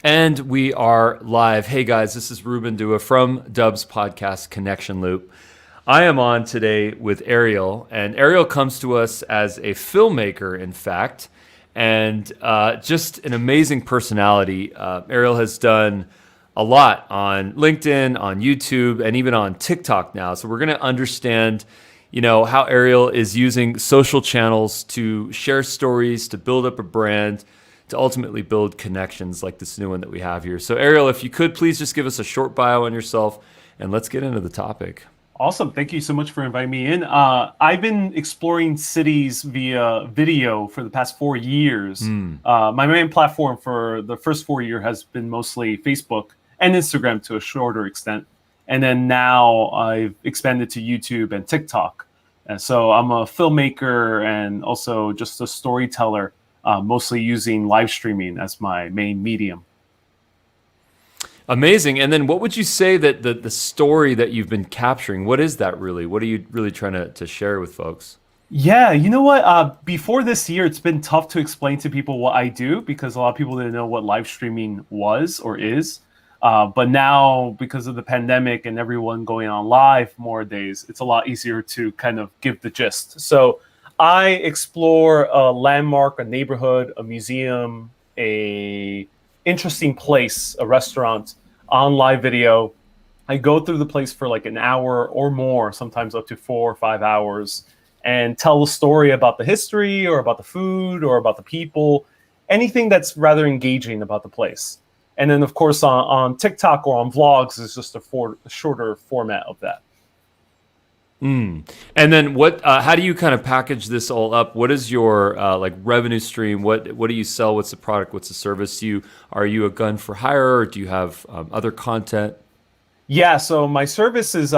And we are live. Hey guys, this is Ruben Dua from Dub's podcast Connection Loop. I am on today with Ariel, and Ariel comes to us as a filmmaker, in fact, and just an amazing personality. Ariel has done a lot on LinkedIn, on YouTube, and even on TikTok now. So we're going to understand, how Ariel is using social channels to share stories, to build up a brand, to ultimately build connections like this new one that we have here. So Ariel, if you could please just give us a short bio on yourself and let's get into the topic. Awesome. Thank you so much for inviting me in. I've been exploring cities via video for the past 4 years. My main platform for the first 4 years has been mostly Facebook and Instagram to a shorter extent. And then now I've expanded to YouTube and TikTok. And so I'm a filmmaker and also just a storyteller, mostly using live streaming as my main medium. Amazing. And then what would you say that the story that you've been capturing, what is that really? What are you really trying to share with folks? Yeah, you know what? Before this year, it's been tough to explain to people what I do because a lot of people didn't know what live streaming was or is. But now, because of the pandemic and everyone going on live more days, it's a lot easier to kind of give the gist. So I explore a landmark, a neighborhood, a museum, a interesting place, a restaurant on live video. I go through the place for like an hour or more, sometimes up to 4 or 5 hours, and tell a story about the history or about the food or about the people, anything that's rather engaging about the place. And then, of course, on TikTok or on vlogs is just a shorter format of that. And then what? How do you kind of package this all up? What is your like revenue stream? What do you sell? What's the product? What's the service? Are you a gun for hire, or do you have other content? Yeah, so my service is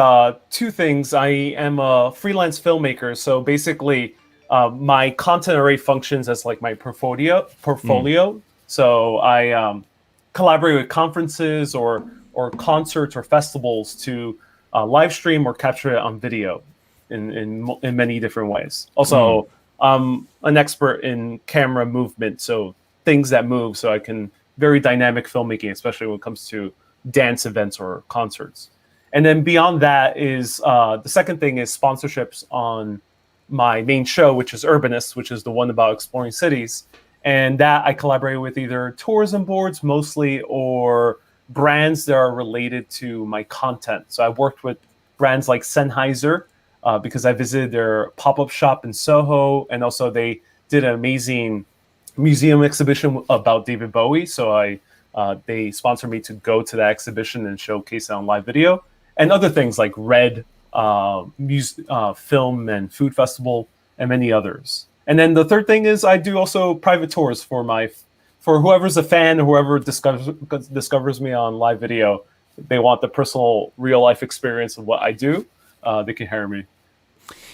two things. I am a freelance filmmaker, so basically, my content array functions as like my Mm. portfolio. So I collaborate with conferences or concerts or festivals to live stream or capture it on video in many different ways. Mm. Also, I'm an expert in camera movement, so things that move, so I can very dynamic filmmaking, especially when it comes to dance events or concerts. And then beyond that is the second thing is sponsorships on my main show, which is Urbanist, which is the one about exploring cities. And that I collaborate with either tourism boards mostly or brands that are related to my content. So I've worked with brands like Sennheiser because I visited their pop-up shop in Soho, and also they did an amazing museum exhibition about David Bowie. So they sponsored me to go to that exhibition and showcase it on live video, and other things like Red Film and Food Festival, and many others. And then the third thing is I do also private tours for whoever's a fan, whoever discovers me on live video. They want the personal, real life experience of what I do. They can hire me.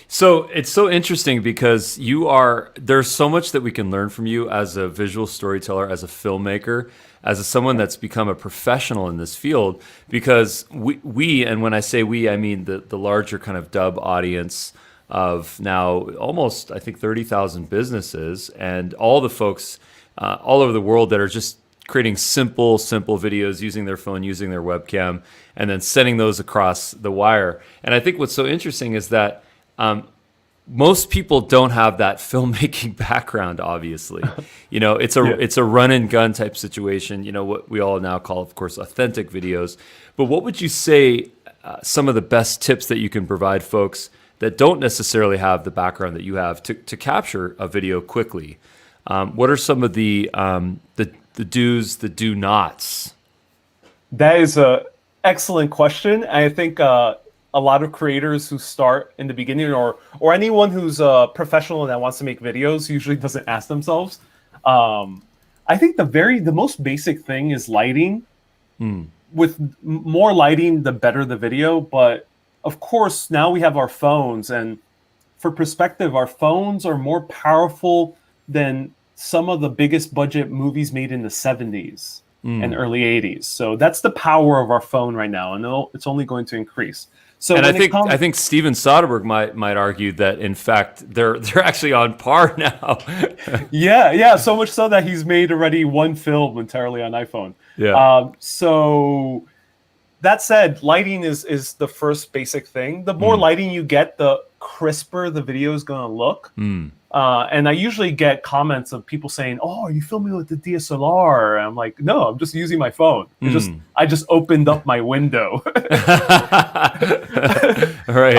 So it's so interesting because there's so much that we can learn from you as a visual storyteller, as a filmmaker, someone that's become a professional in this field. Because and when I say we, I mean the larger kind of dub audience of now almost, I think, 30,000 businesses and all the folks all over the world that are just creating simple videos using their phone, using their webcam, and then sending those across the wire. And I think what's so interesting is that most people don't have that filmmaking background. Obviously, Yeah. it's a run and gun type situation. What we all now call, of course, authentic videos. But what would you say some of the best tips that you can provide folks that don't necessarily have the background that you have to capture a video quickly? What are some of the do's, the do nots? That is a excellent question. I think a lot of creators who start in the beginning, or anyone who's a professional that wants to make videos, usually doesn't ask themselves. Um, I think the most basic thing is lighting. Mm. With more lighting, the better the video. But of course, now we have our phones, and for perspective, our phones are more powerful than some of the biggest budget movies made in the 70s and Mm. early 80s. So that's the power of our phone right now, and it's only going to increase. So And when it I comes, think Steven Soderbergh might argue that in fact they're actually on par now. yeah, yeah, so much so that he's made already one film entirely on iPhone. Yeah. So that said, lighting is the first basic thing. The more Mm. lighting you get, the crisper the video is going to look. Mm. And I usually get comments of people saying, "Oh, are you filming with the DSLR?" And I'm like, "No, I'm just using my phone. Mm. I just opened up my window." Right.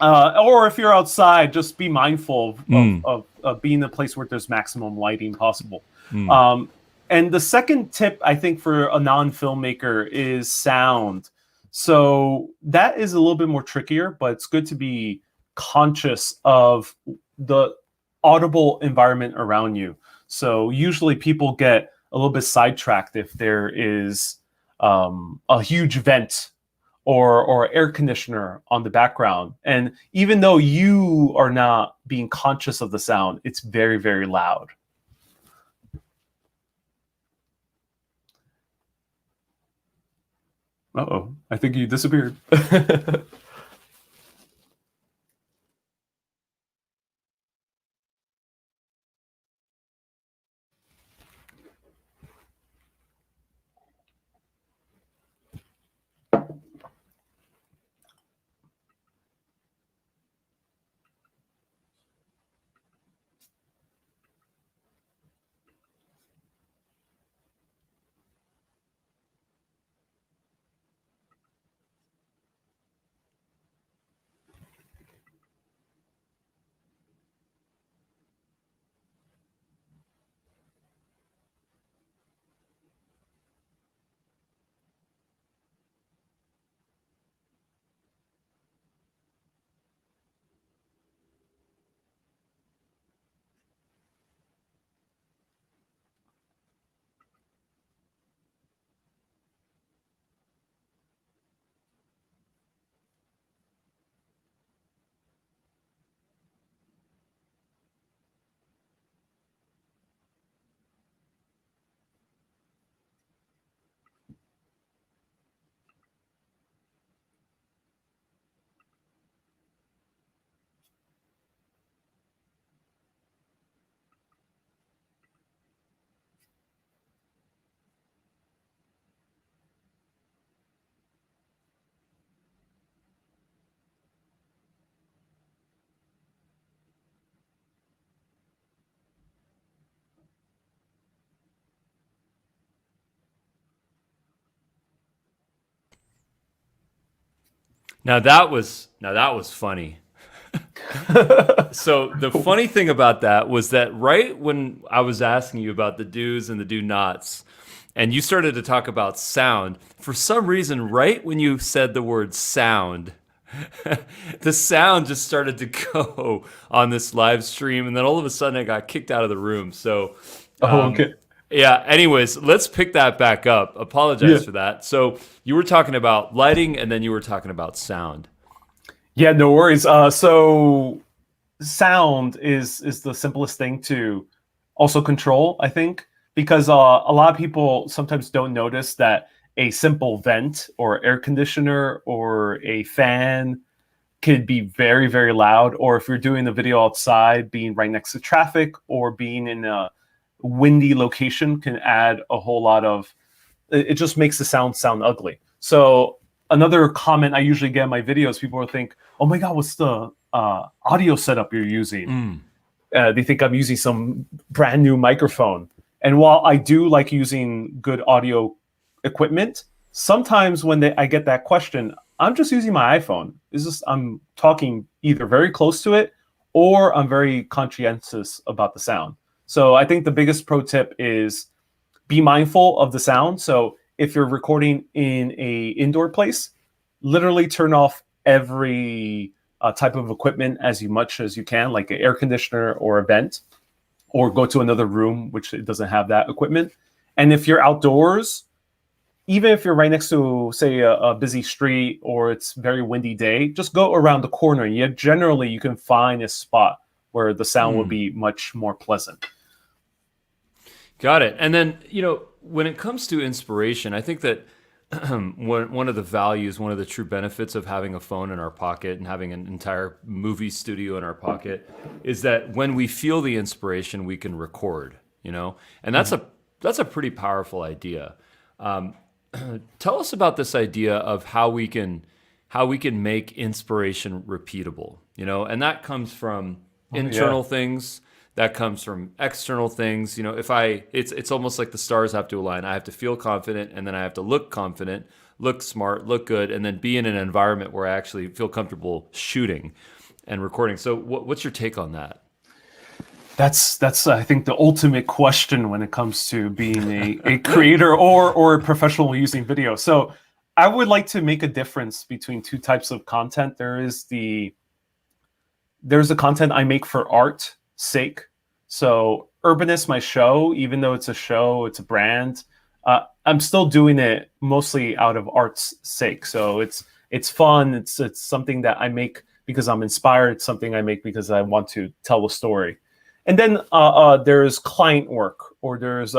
uh, or if you're outside, just be mindful Mm. of being in a place where there's maximum lighting possible. Mm. Um, and the second tip, I think, for a non-filmmaker is sound. So that is a little bit more trickier, but it's good to be conscious of the audible environment around you. So usually people get a little bit sidetracked if there is a huge vent or air conditioner on the background. And even though you are not being conscious of the sound, it's very, very loud. Uh-oh, I think you disappeared. Now that was funny. So the funny thing about that was that right when I was asking you about the do's and the do nots, and you started to talk about sound, for some reason, right when you said the word sound, the sound just started to go on this live stream, and then all of a sudden I got kicked out of the room. So, Oh, um, okay. yeah. Anyways, let's pick that back up. Yeah. Apologize for that. So you were talking about lighting, and then you were talking about sound. Yeah, no worries. So sound is the simplest thing to also control, I think, because a lot of people sometimes don't notice that a simple vent or air conditioner or a fan could be very, very loud. Or if you're doing the video outside, being right next to traffic or being in a windy location can add a whole lot of. It just makes the sound ugly. So another comment I usually get in my videos, people will think, "Oh my god, what's the audio setup you're using?" Mm. They think I'm using some brand new microphone. And while I do like using good audio equipment, sometimes when I get that question, I'm just using my iPhone. It's just I'm talking either very close to it or I'm very conscientious about the sound. So I think the biggest pro tip is be mindful of the sound. So if you're recording in a indoor place, literally turn off every type of equipment as much as you can, like an air conditioner or a vent, or go to another room which it doesn't have that equipment. And if you're outdoors, even if you're right next to, say, a busy street or it's very windy day, just go around the corner. Yet generally, you can find a spot where the sound will Mm. be much more pleasant. Got it. And then, when it comes to inspiration, I think that one of the values, one of the true benefits of having a phone in our pocket and having an entire movie studio in our pocket is that when we feel the inspiration, we can record, and Mhm. that's a pretty powerful idea. Um, Tell us about this idea of how we can make inspiration repeatable, and that comes from Oh yeah. internal things, that comes from external things. If it's almost like the stars have to align. I have to feel confident, and then I have to look confident, look smart, look good, and then be in an environment where I actually feel comfortable shooting and recording. So what's your take on that? That's I think the ultimate question when it comes to being a creator or a professional using video. So I would like to make a difference between two types of content. There's the content I make for art sake. So Urbanist, my show, even though it's a show, it's a brand, I'm still doing it mostly out of art's sake. So it's fun. It's something that I make because I'm inspired. It's something I make because I want to tell a story. And then there's client work, or there's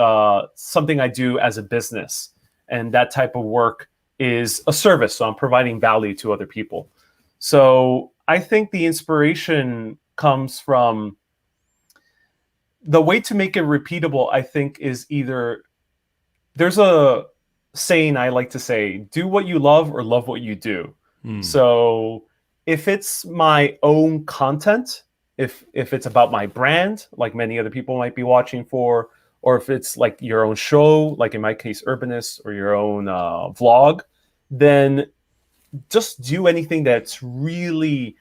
something I do as a business, and that type of work is a service. So I'm providing value to other people. So I think the inspiration comes from the way to make it repeatable. I think is either there's a saying I like to say, do what you love or love what you do. Hmm. So if it's my own content, if it's about my brand, like many other people might be watching for, or if it's like your own show, like in my case, Urbanist, or your own vlog, then just do anything that's really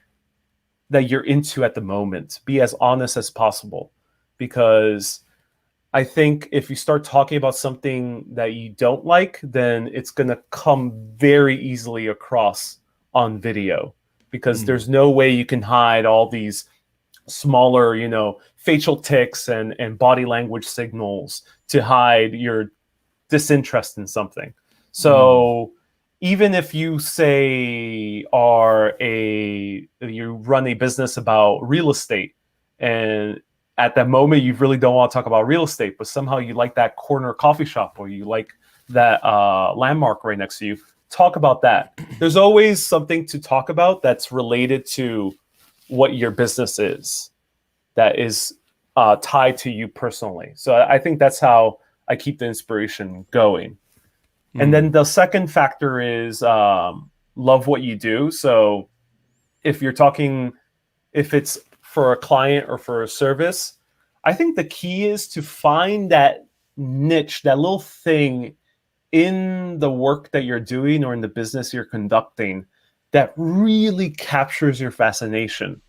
that you're into at the moment. Be as honest as possible, because I think if you start talking about something that you don't like, then it's going to come very easily across on video, because Hmm. there's no way you can hide all these smaller, facial tics and body language signals to hide your disinterest in something. Hmm. So even if you say are a you run a business about real estate, and at that moment you really don't want to talk about real estate, but somehow you like that corner coffee shop, or you like that landmark right next to you, talk about that. There's always something to talk about that's related to what your business is, that is tied to you personally. So I think that's how I keep the inspiration going. And then Hmm. the second factor is love what you do. So if you're talking, if it's for a client or for a service, I think the key is to find that niche, that little thing in the work that you're doing or in the business you're conducting that really captures your fascination.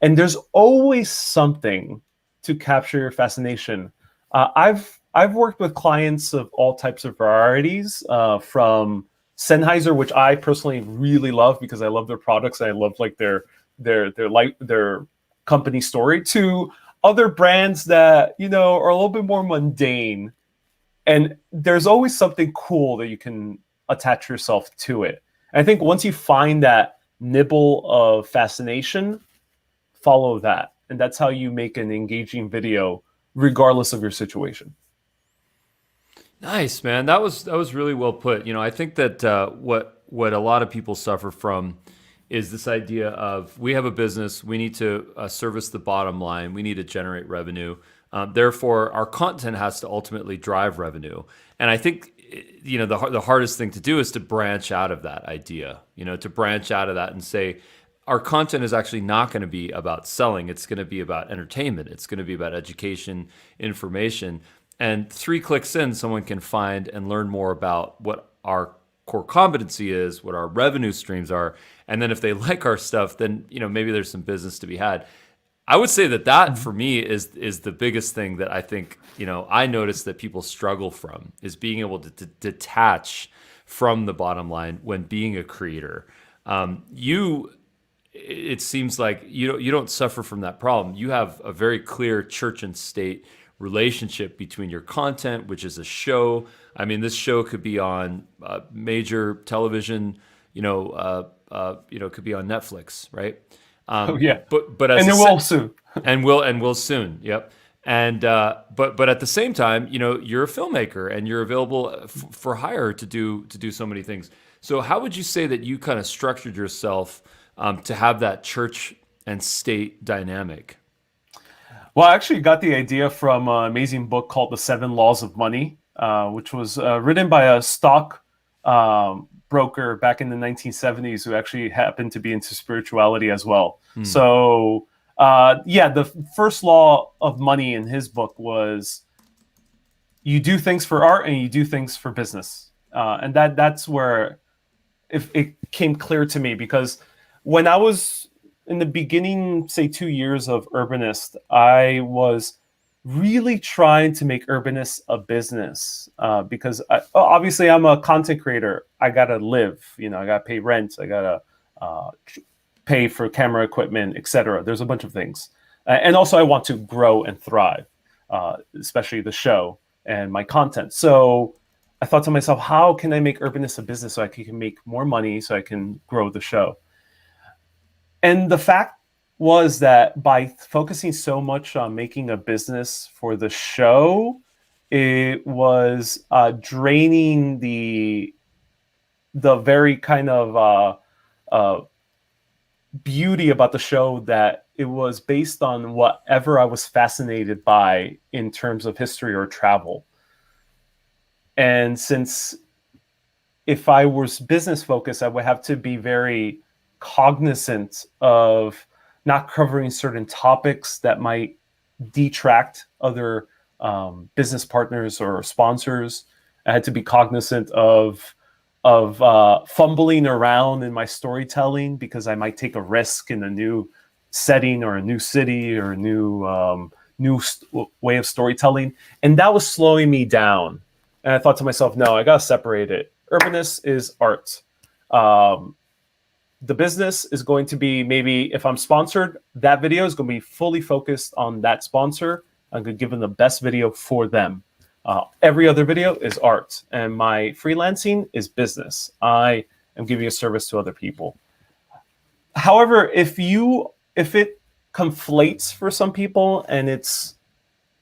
And there's always something to capture your fascination. I've worked with clients of all types of varieties, from Sennheiser, which I personally really love because I love their products and I love like their company story, to other brands that are a little bit more mundane. And there's always something cool that you can attach yourself to it. And I think once you find that nibble of fascination, follow that. And that's how you make an engaging video, regardless of your situation. Nice, man. That was really well put. I think that what a lot of people suffer from is this idea of we have a business, we need to service the bottom line, we need to generate revenue. Therefore, our content has to ultimately drive revenue. And I think the hardest thing to do is to branch out of that idea. To branch out of that and say our content is actually not going to be about selling. It's going to be about entertainment. It's going to be about education, information. And 3 clicks in, someone can find and learn more about what our core competency is, what our revenue streams are. And then if they like our stuff, then maybe there's some business to be had. I would say that Mhm. for me is the biggest thing that I think I notice that people struggle from is being able to detach from the bottom line when being a creator. You it seems like you don't suffer from that problem. You have a very clear church and state relationship between your content, which is a show. I mean, this show could be on major television. It could be on Netflix, right? Oh yeah, But as and a it will soon. and will soon. Yep. And but at the same time, you're a filmmaker and you're available for hire to do so many things. So how would you say that you kind of structured yourself to have that church and state dynamic? Well, I actually got the idea from an amazing book called The Seven Laws of Money, which was written by a stock broker back in the 1970s who actually happened to be into spirituality as well. So, yeah, the first law of money in his book was you do things for art and you do things for business. And that's where if it came clear to me, because when I was in the beginning, say 2 years of Urbanist, I was really trying to make Urbanist a business because obviously I'm a content creator. I gotta live, I gotta pay rent, I gotta pay for camera equipment, etc. There's a bunch of things, and also I want to grow and thrive, especially the show and my content. So I thought to myself, how can I make Urbanist a business so I can make more money so I can grow the show? And the fact was that by focusing so much on making a business for the show, it was draining the very kind of beauty about the show, that it was based on whatever I was fascinated by in terms of history or travel. And since if I was business focused, I would have to be very cognizant of not covering certain topics that might detract other business partners or sponsors. I had to be cognizant of fumbling around in my storytelling because I might take a risk in a new setting or a new city or a new way of storytelling, and that was slowing me down. And I thought to myself, no, I gotta separate it. Urbanist is art. The business is going to be, maybe if I'm sponsored, that video is going to be fully focused on that sponsor. I'm going to give them the best video for them. Every other video is art, and my freelancing is business. I am giving a service to other people. However, if it conflates for some people, and it's,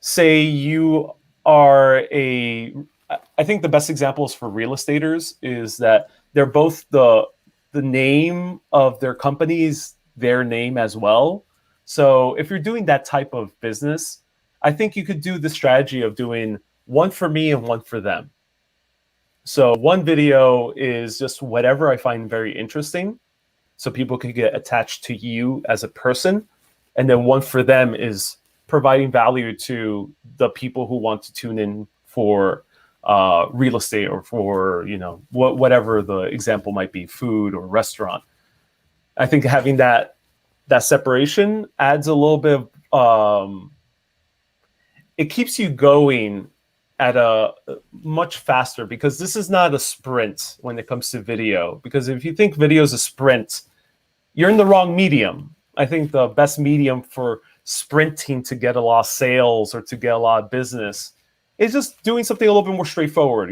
say you are I think the best examples for real estaters is that they're both the name of their companies, their name as well. So if you're doing that type of business, I think you could do the strategy of doing one for me and one for them. So one video is just whatever I find very interesting, so people can get attached to you as a person. And then one for them is providing value to the people who want to tune in for real estate, or for whatever the example might be, food or restaurant. I think having that separation adds a little bit of it keeps you going at a much faster, because this is not a sprint when it comes to video. Because if you think video is a sprint, you're in the wrong medium. I think the best medium for sprinting to get a lot of sales or to get a lot of business is just doing something a little bit more straightforward,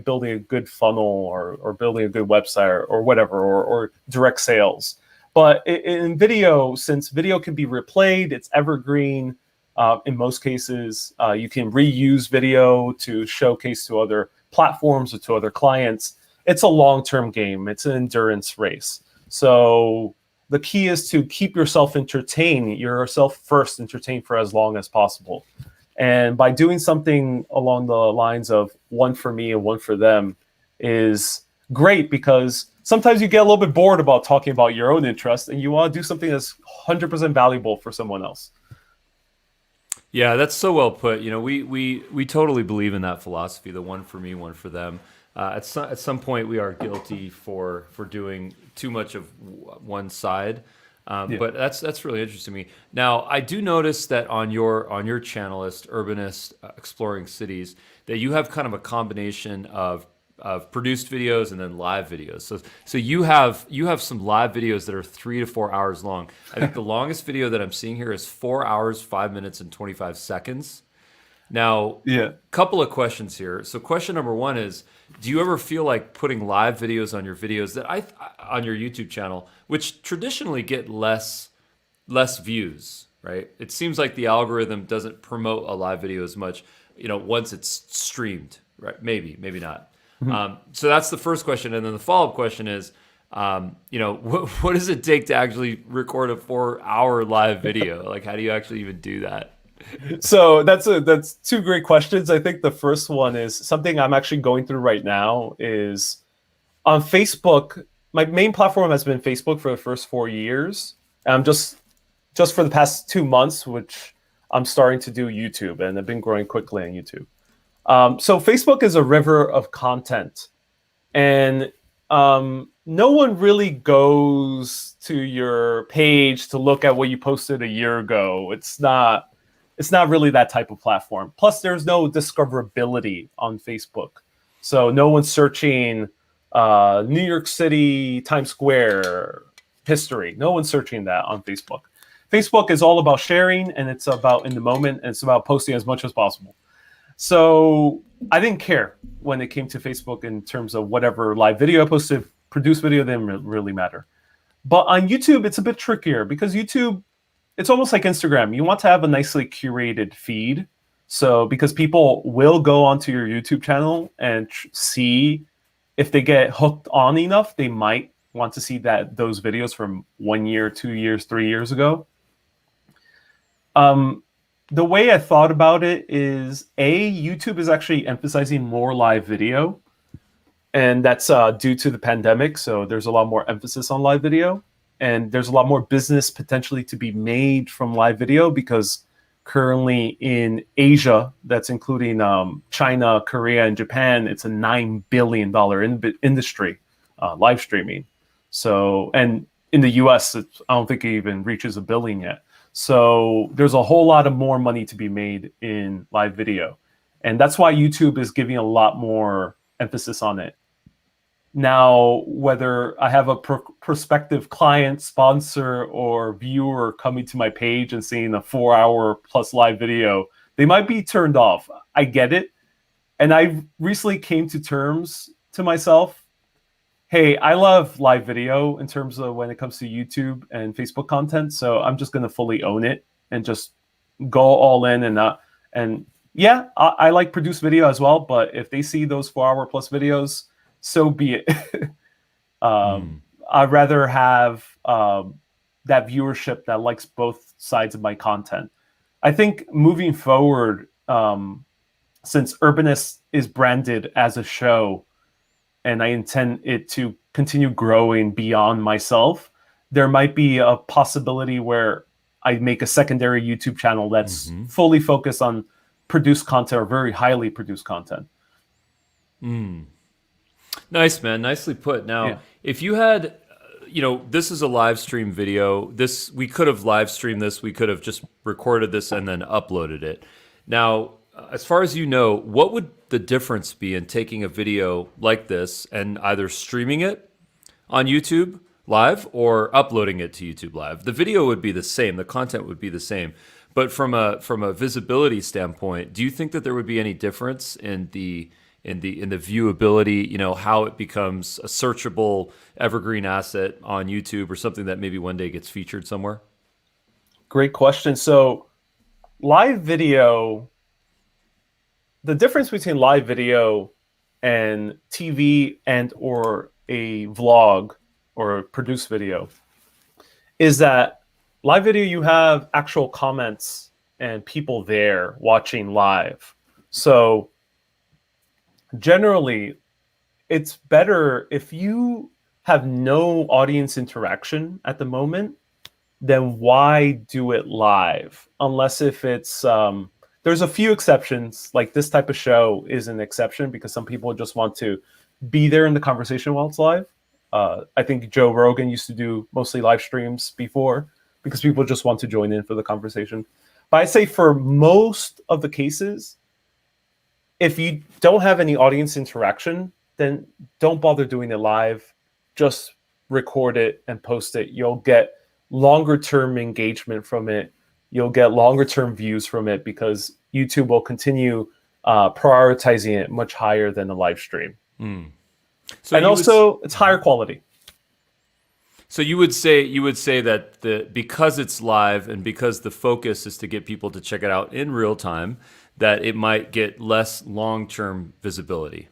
building a good funnel, or building a good website, or whatever, or direct sales. But in video, since video can be replayed, it's evergreen. In most cases, you can reuse video to showcase to other platforms or to other clients. It's a long-term game. It's an endurance race. So the key is to keep yourself entertained, yourself first entertained for as long as possible. And by doing something along the lines of one for me and one for them is great, because sometimes you get a little bit bored about talking about your own interest, and you want to do something that's 100% valuable for someone else. Yeah, that's so well put. We totally believe in that philosophy, the one for me, one for them. At some point, we are guilty for doing too much of one side. Yeah. But that's really interesting to me. Now, I do notice that on your channel list, Urbanist Exploring Cities, that you have kind of a combination of produced videos and then live videos. So you have some live videos that are 3 to 4 hours long. I think the longest video that I'm seeing here is 4 hours, 5 minutes, and 25 seconds. Now, Yeah. couple of questions here. So question number one is, do you ever feel like putting live videos on your videos on your YouTube channel, which traditionally get less views? right? It seems like the algorithm doesn't promote a live video as much, once it's streamed, right? Maybe not. Mhm. So that's the first question, and then the follow-up question is, what does it take to actually record a 4-hour live video? Like, how do you actually even do that? So that's two great questions. I think the first one is something I'm actually going through right now is on Facebook. My main platform has been Facebook for the first 4 years. And I'm just for the past 2 months, which I'm starting to do YouTube, and I've been growing quickly on YouTube. So Facebook is a river of content, and no one really goes to your page to look at what you posted a year ago. It's not really that type of platform. Plus, there's no discoverability on Facebook, so no one's searching New York City Times Square history. No one's searching that on Facebook. Facebook is all about sharing, and it's about in the moment, and it's about posting as much as possible. So I didn't care when it came to Facebook in terms of whatever live video I posted. Produced video didn't really matter. But on YouTube, it's a bit trickier because YouTube, it's almost like Instagram. You want to have a nicely curated feed. So because people will go onto your YouTube channel and see if they get hooked on enough, they might want to see those videos from 1 year, 2 years, 3 years ago. The way I thought about it is YouTube is actually emphasizing more live video, and that's due to the pandemic. So there's a lot more emphasis on live video, and there's a lot more business potentially to be made from live video because currently in Asia, that's including China, Korea, and Japan, it's a $9 billion industry, live streaming. So, and in the US, I don't think it even reaches a billion yet. So there's a whole lot of more money to be made in live video. And that's why YouTube is giving a lot more emphasis on it. Now, whether I have a prospective client, sponsor, or viewer coming to my page and seeing a 4-hour plus live video, they might be turned off. I get it. And I recently came to terms to myself, hey, I love live video in terms of when it comes to YouTube and Facebook content. So I'm just going to fully own it and just go all in. And yeah, I like produced video as well. But if they see those 4-hour plus videos, so be it. I'd rather have that viewership that likes both sides of my content. I think moving forward, since Urbanist is branded as a show, and I intend it to continue growing beyond myself, there might be a possibility where I make a secondary YouTube channel that's fully focused on produced content or very highly produced content. Nice, man. Nicely put. Now, if you had, this is a live stream video. We could have live streamed this. We could have just recorded this and then uploaded it. Now, as far as you know, what would the difference be in taking a video like this and either streaming it on YouTube Live or uploading it to YouTube Live? The video would be the same. The content would be the same. But from a visibility standpoint, do you think that there would be any difference in the viewability, how it becomes a searchable evergreen asset on YouTube or something that maybe one day gets featured somewhere? Great question. So live video, the difference between live video and TV and or a vlog or a produced video is that live video, you have actual comments and people there watching live. So generally, it's better if you have no audience interaction at the moment, then why do it live? Unless if it's there's a few exceptions, like this type of show is an exception because some people just want to be there in the conversation while it's live. I think Joe Rogan used to do mostly live streams before because people just want to join in for the conversation. But I'd say for most of the cases, if you don't have any audience interaction, then don't bother doing it live. Just record it and post it. You'll get longer term engagement from it. You'll get longer term views from it because YouTube will continue prioritizing it much higher than a live stream. So and also, it's higher quality. So you would say that because it's live and because the focus is to get people to check it out in real time, that it might get less long-term visibility.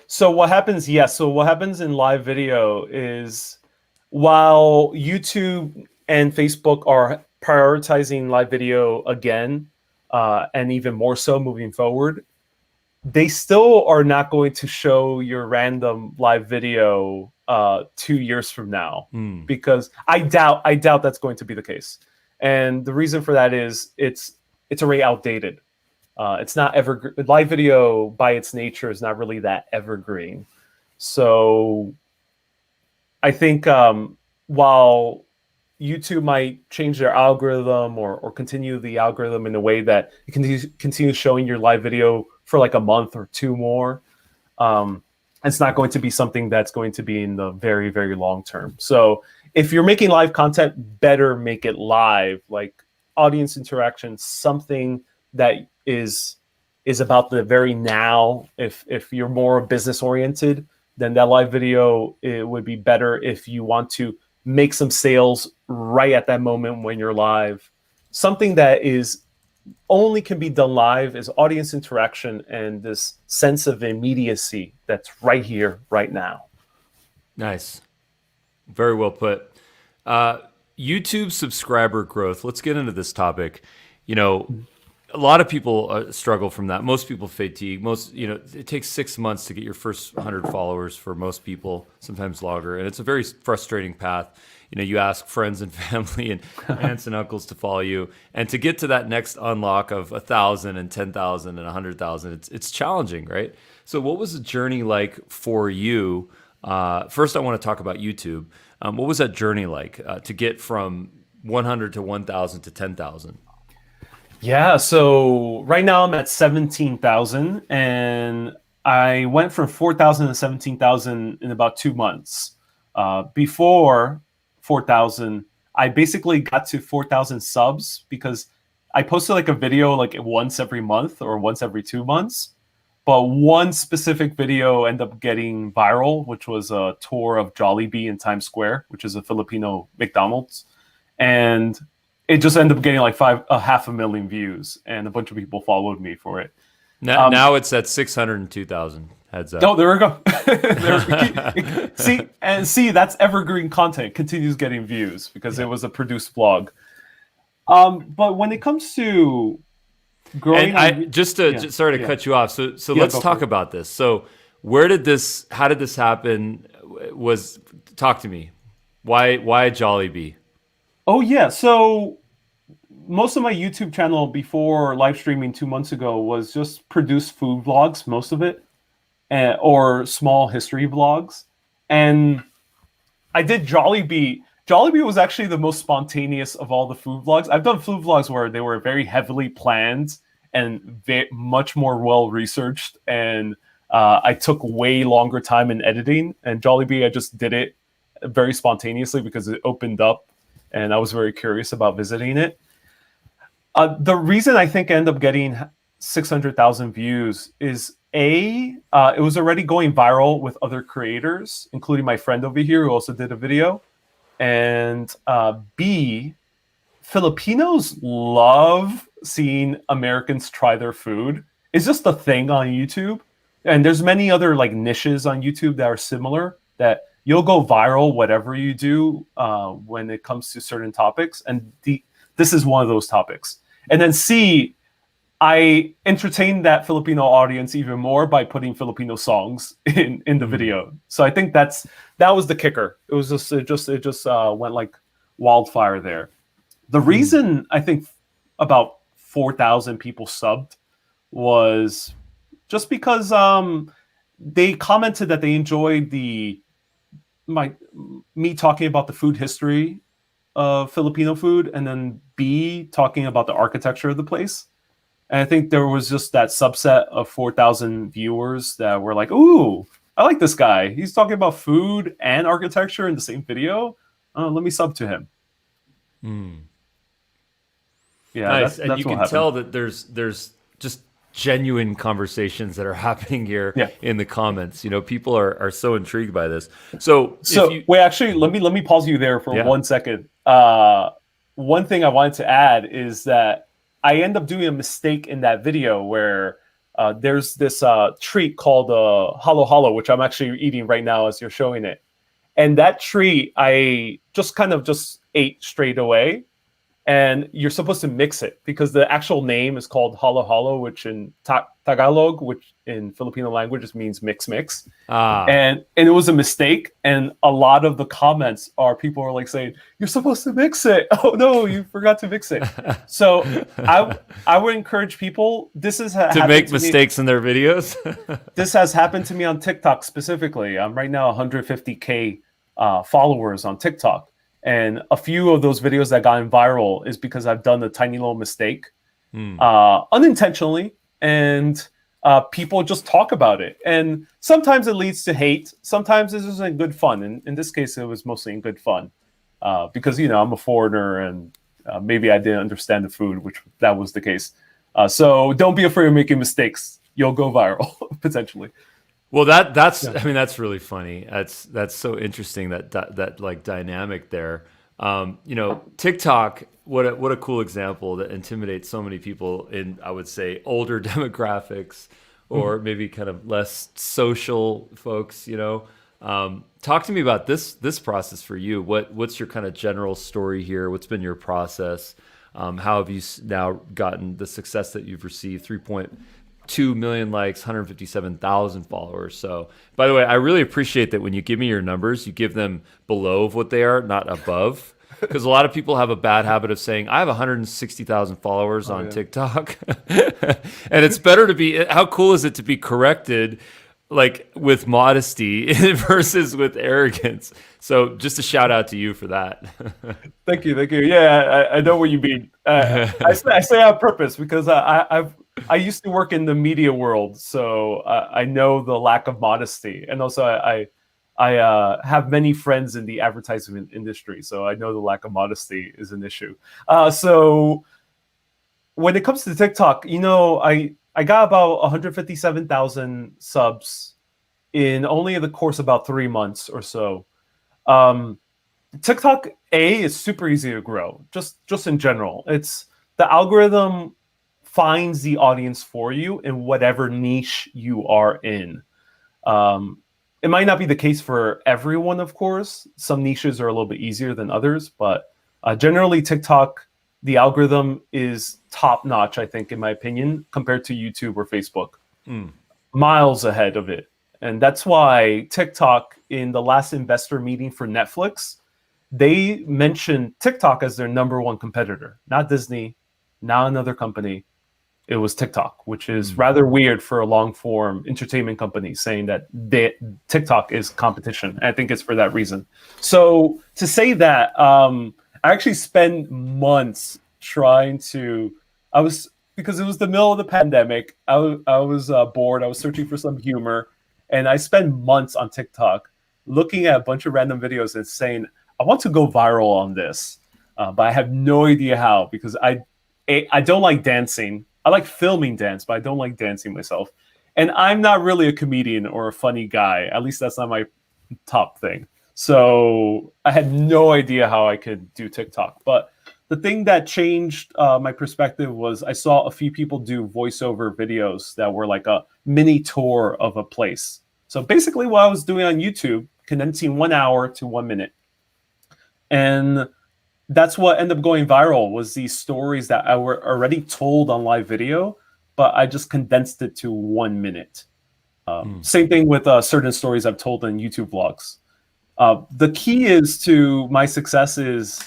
So what happens? Yes. So what happens in live video is while YouTube and Facebook are prioritizing live video again, and even more so moving forward, they still are not going to show your random live video 2 years from now, Hmm. because I doubt that's going to be the case. And the reason for that is it's already outdated. It's not ever live video by its nature is not really that evergreen. So I think while YouTube might change their algorithm, or continue the algorithm in a way that it continues showing your live video for like a month or two more, um, it's not going to be something that's going to be in the very, very long term. So if you're making live content, better make it live, like audience interaction, something that is about the very now. If you're more business oriented, then that live video, it would be better if you want to make some sales right at that moment when you're live. Something that is only can be done live is audience interaction and this sense of immediacy that's right here, right now. Nice. Very well put. Uh, YouTube subscriber growth. Let's get into this topic. You know, a lot of people struggle from that. Most people fatigue. It takes 6 months to get your first 100 followers for most people, sometimes longer. And it's a very frustrating path. You ask friends and family and aunts and uncles to follow you. And to get to that next unlock of 1,000 and 10,000 and 100,000, it's challenging, right? So what was the journey like for you? First, I want to talk about YouTube. What was that journey like to get from 100 to 1,000 to 10,000? Yeah, so right now I'm at 17,000, and I went from 4,000 to 17,000 in about 2 months. Before 4,000, I basically got to 4,000 subs because I posted like a video like once every month or once every 2 months. But one specific video ended up getting viral, which was a tour of Jollibee in Times Square, which is a Filipino McDonald's. And it just ended up getting like 500,000 views, and a bunch of people followed me for it. Now it's at 602,000. Heads Oh, up. there we go. See, that's evergreen content. Continues getting views because it was a produced vlog. But when it comes to growing, And I on, yeah, just sorry to yeah, cut you off. So yeah, let's go for talk it. about this. So how did this happen? Was Talk to me. Why Jollibee? Oh yeah, so most of my YouTube channel before live streaming 2 months ago was just produced food vlogs, most of it, or small history vlogs. And I did Jollibee. Jollibee was actually the most spontaneous of all the food vlogs. I've done food vlogs where they were very heavily planned and much more well researched, and I took way longer time in editing. And Jollibee, I just did it very spontaneously because it opened up, and I was very curious about visiting it. The reason I think I ended up getting 600,000 views is it was already going viral with other creators, including my friend over here who also did a video, and B, Filipinos love seeing Americans try their food. It's just a thing on YouTube, and there's many other like niches on YouTube that are similar that you'll go viral whatever you do when it comes to certain topics, and this is one of those topics. And then C, I entertained that Filipino audience even more by putting Filipino songs in the Mm, video. So I think that was the kicker. It just went like wildfire there. The mm, reason I think about 4,000 people subbed was just because they commented that they enjoyed the my me talking about the food history of Filipino food, and then B, talking about the architecture of the place. And I think there was just that subset of 4,000 viewers that were like, "Ooh, I like this guy. He's talking about food and architecture in the same video. Let me sub to him." mm. Yeah, Nice. And that's you what can happened. tell that there's just genuine conversations that are happening here Yeah. in the comments. People are so intrigued by this. So So wait, actually, let me pause you there for Yeah. 1 second. One thing I wanted to add is that I end up doing a mistake in that video where there's this treat called Halo Halo, which I'm actually eating right now as you're showing it. And that treat I just kind of just ate straight away. And you're supposed to mix it because the actual name is called halo halo, which in Tagalog, which in Filipino language just means mix. And it was a mistake. And a lot of the comments are people are like saying, "You're supposed to mix it. Oh no, you forgot to mix it." So I would encourage people. This is to make mistakes in their videos. This has happened to me on TikTok specifically. I'm right now 150K followers on TikTok. And a few of those videos that got viral is because I've done a tiny little mistake unintentionally. And people just talk about it. And sometimes it leads to hate. Sometimes this is in good fun. And in this case, it was mostly in good fun because, I'm a foreigner and maybe I didn't understand the food, which that was the case. So don't be afraid of making mistakes. You'll go viral potentially. Well, that's really funny. That's so interesting that like dynamic there. TikTok, what a cool example that intimidates so many people in, I would say, older demographics or maybe kind of less social folks. Talk to me about this process for you. What's your kind of general story here? What's been your process? How have you now gotten the success that you've received? 3.2 million likes, 157,000 followers. So, by the way, I really appreciate that when you give me your numbers, you give them below of what they are, not above. Because a lot of people have a bad habit of saying, I have 160,000 followers on TikTok. And it's better to be, how cool is it to be corrected like with modesty versus with arrogance? So just a shout out to you for that. Thank you. Yeah, I know what you mean. I say on purpose because I used to work in the media world, so I know the lack of modesty, and also I have many friends in the advertisement industry, so I know the lack of modesty is an issue. So when it comes to TikTok, I got about 157,000 subs in only the course of about 3 months or so. TikTok is super easy to grow, just in general. It's the algorithm finds the audience for you in whatever niche you are in. It might not be the case for everyone, of course. Some niches are a little bit easier than others, but generally TikTok, the algorithm is top notch, I think, in my opinion, compared to YouTube or Facebook. Miles ahead of it. And that's why TikTok, in the last investor meeting for Netflix, they mentioned TikTok as their number one competitor, not Disney, not another company. It was TikTok, which is rather weird for a long form entertainment company saying that TikTok is competition. I think it's for that reason. So to say that, I actually spent months trying to, because it was the middle of the pandemic, I was bored. I was searching for some humor, and I spent months on TikTok looking at a bunch of random videos and saying, I want to go viral on this, but I have no idea how, because I don't like dancing. I like filming dance, but I don't like dancing myself. And I'm not really a comedian or a funny guy. At least that's not my top thing. So I had no idea how I could do TikTok. But the thing that changed my perspective was I saw a few people do voiceover videos that were like a mini tour of a place. So basically what I was doing on YouTube, condensing 1 hour to 1 minute. And that's what ended up going viral, was these stories that I were already told on live video, but I just condensed it to 1 minute. Same thing with certain stories I've told in YouTube vlogs. The key is to my success is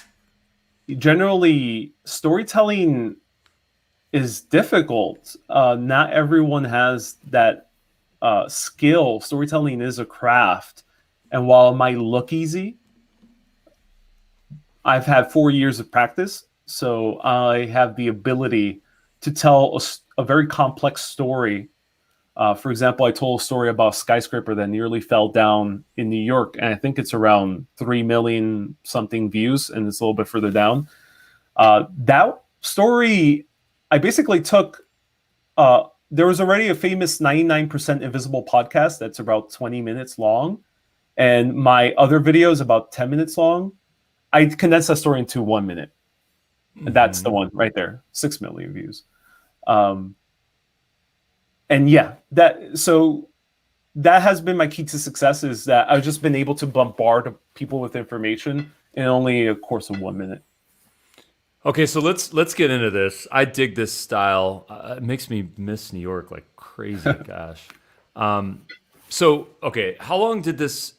generally storytelling is difficult. Not everyone has that skill. Storytelling is a craft. And while it might look easy, I've had 4 years of practice, so I have the ability to tell a very complex story. For example, I told a story about a skyscraper that nearly fell down in New York, and I think it's around 3 million something views, and it's a little bit further down. That story, I basically took there was already a famous 99% Invisible podcast that's about 20 minutes long, and my other video is about 10 minutes long. I condensed that story into 1 minute. And that's the one right there, 6 million views. And yeah, that has been my key to success, is that I've just been able to bombard people with information in only a course of 1 minute. Okay, so let's get into this. I dig this style. It makes me miss New York like crazy. Gosh. So okay, how long did this?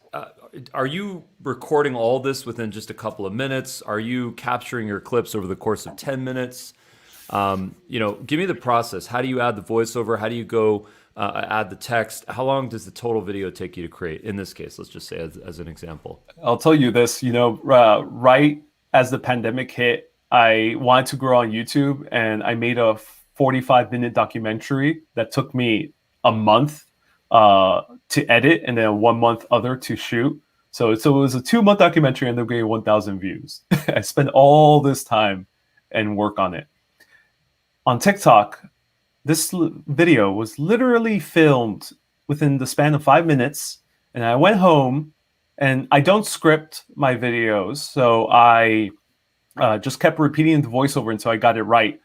Are you recording all this within just a couple of minutes? Are you capturing your clips over the course of 10 minutes? Give me the process. How do you add the voiceover? How do you go add the text? How long does the total video take you to create? In this case, let's just say as an example. I'll tell you this, right as the pandemic hit, I wanted to grow on YouTube, and I made a 45-minute documentary that took me a month to edit, and then 1 month other to shoot. So it was a 2-month documentary, and they're getting 1,000 views. I spent all this time and work on it. On TikTok, this video was literally filmed within the span of 5 minutes, and I went home, and I don't script my videos, so I just kept repeating the voiceover until I got it right.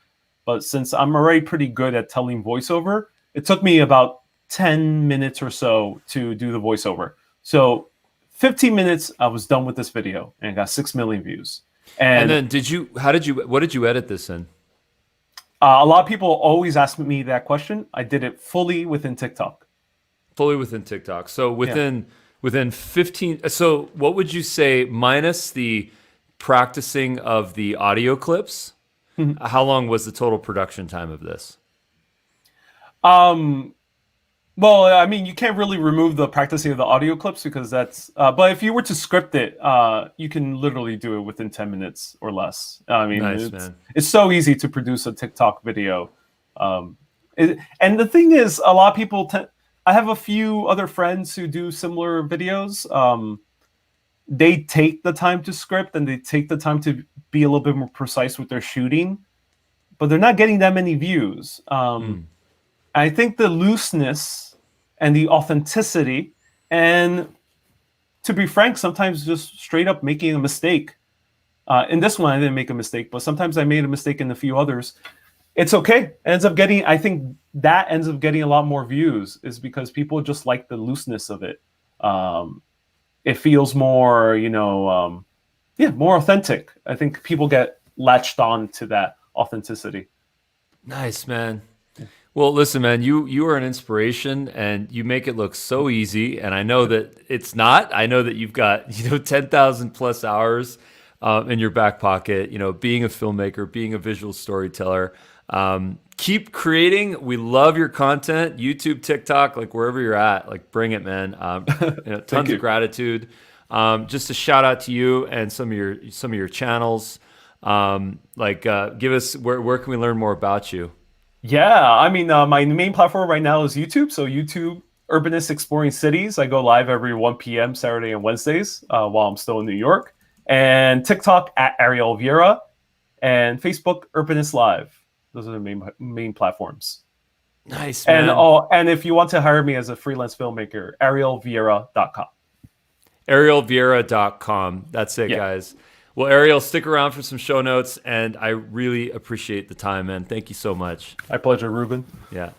But since I'm already pretty good at telling voiceover, it took me about 10 minutes or so to do the voiceover. So 15 minutes, I was done with this video, and it got 6 million views. And then what did you edit this in? A lot of people always ask me that question. I did it fully within TikTok. Fully within TikTok. So within 15. So what would you say, minus the practicing of the audio clips? How long was the total production time of this? Well, I mean, you can't really remove the practicing of the audio clips because that's. But if you were to script it, you can literally do it within 10 minutes or less. I mean, nice, it's so easy to produce a TikTok video. And the thing is, a lot of people. I have a few other friends who do similar videos. They take the time to script, and they take the time to be a little bit more precise with their shooting, but they're not getting that many views. I think the looseness and the authenticity, and to be frank, sometimes just straight up making a mistake. In this one, I didn't make a mistake, but sometimes I made a mistake in a few others. It's okay. I think that ends up getting a lot more views, is because people just like the looseness of it. It feels more, more authentic. I think people get latched on to that authenticity. Nice, man. Well, listen, man, you are an inspiration, and you make it look so easy. And I know that it's not. I know that you've got 10,000 plus hours in your back pocket. Being a filmmaker, being a visual storyteller. Keep creating. We love your content. YouTube, TikTok, like wherever you're at, like bring it, man. Tons of gratitude. Just a shout out to you and some of your channels. Give us where can we learn more about you? Yeah, I mean, my main platform right now is YouTube. So YouTube, Urbanist Exploring Cities. I go live every 1 p.m. Saturday and Wednesdays while I'm still in New York. And TikTok at Ariel Vieira, and Facebook Urbanist Live. Those are the main platforms. Nice, man. And if you want to hire me as a freelance filmmaker, arielvieira.com. arielvieira.com. That's it, guys. Well, Ariel, stick around for some show notes, and I really appreciate the time, man. Thank you so much. My pleasure, Ruben. Yeah.